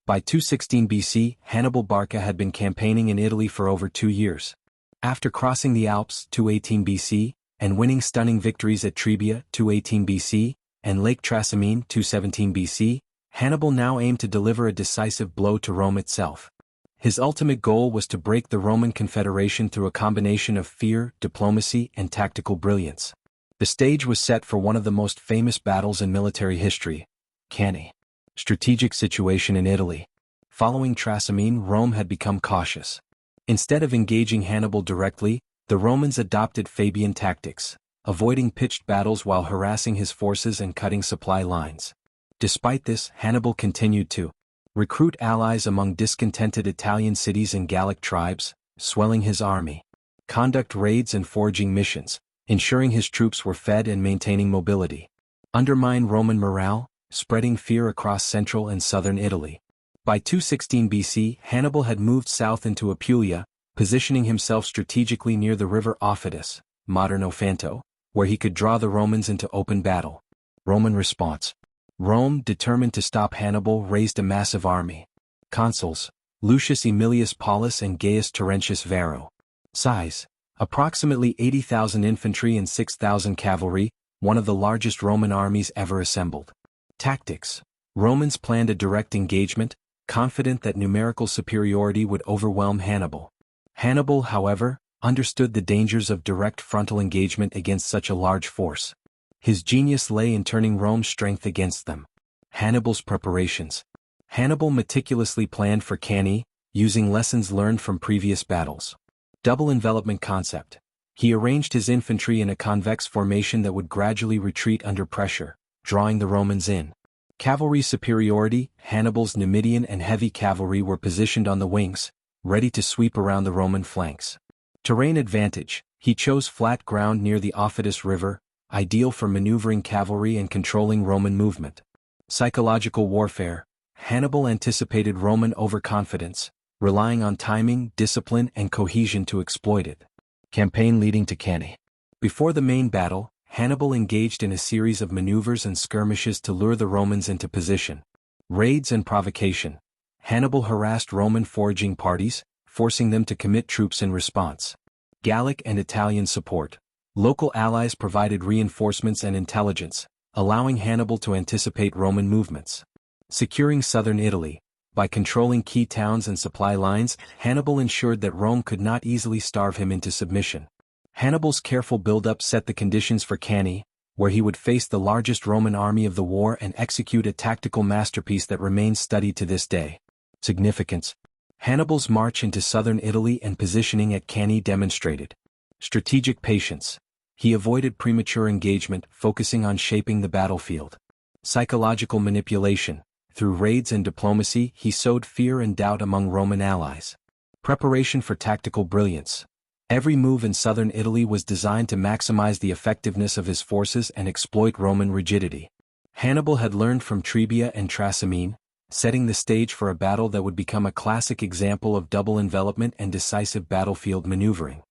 By 216 BC, Hannibal Barca had been campaigning in Italy for over 2 years. After crossing the Alps, 218 BC, and winning stunning victories at Trebia, 218 BC, and Lake Trasimene, 217 BC, Hannibal now aimed to deliver a decisive blow to Rome itself. His ultimate goal was to break the Roman Confederation through a combination of fear, diplomacy, and tactical brilliance. The stage was set for one of the most famous battles in military history, Cannae. Strategic situation in Italy. Following Trasimene, Rome had become cautious. Instead of engaging Hannibal directly, the Romans adopted Fabian tactics, avoiding pitched battles while harassing his forces and cutting supply lines. Despite this, Hannibal continued to recruit allies among discontented Italian cities and Gallic tribes, swelling his army, conduct raids and foraging missions, ensuring his troops were fed and maintaining mobility, undermine Roman morale, spreading fear across central and southern Italy. By 216 BC, Hannibal had moved south into Apulia, positioning himself strategically near the river Aufidus, modern Ofanto, where he could draw the Romans into open battle. Roman response. Rome, determined to stop Hannibal, raised a massive army. Consuls: Lucius Aemilius Paulus and Gaius Terentius Varro. Size: approximately 80,000 infantry and 6,000 cavalry, one of the largest Roman armies ever assembled. Tactics: Romans planned a direct engagement, confident that numerical superiority would overwhelm Hannibal. Hannibal, however, understood the dangers of direct frontal engagement against such a large force. His genius lay in turning Rome's strength against them. Hannibal's preparations. Hannibal meticulously planned for Cannae, using lessons learned from previous battles. Double envelopment concept. He arranged his infantry in a convex formation that would gradually retreat under pressure, drawing the Romans in. Cavalry superiority. Hannibal's Numidian and heavy cavalry were positioned on the wings, ready to sweep around the Roman flanks. Terrain advantage. He chose flat ground near the Aufidus River, ideal for maneuvering cavalry and controlling Roman movement. Psychological warfare. Hannibal anticipated Roman overconfidence, relying on timing, discipline, and cohesion to exploit it. Campaign leading to Cannae. Before the main battle, Hannibal engaged in a series of maneuvers and skirmishes to lure the Romans into position. Raids and provocation. Hannibal harassed Roman foraging parties, forcing them to commit troops in response. Gallic and Italian support. Local allies provided reinforcements and intelligence, allowing Hannibal to anticipate Roman movements. Securing southern Italy. By controlling key towns and supply lines, Hannibal ensured that Rome could not easily starve him into submission. Hannibal's careful buildup set the conditions for Cannae, where he would face the largest Roman army of the war and execute a tactical masterpiece that remains studied to this day. Significance. Hannibal's march into southern Italy and positioning at Cannae demonstrated strategic patience. He avoided premature engagement, focusing on shaping the battlefield. Psychological manipulation. Through raids and diplomacy, he sowed fear and doubt among Roman allies. Preparation for tactical brilliance. Every move in southern Italy was designed to maximize the effectiveness of his forces and exploit Roman rigidity. Hannibal had learned from Trebia and Trasimene, setting the stage for a battle that would become a classic example of double envelopment and decisive battlefield maneuvering.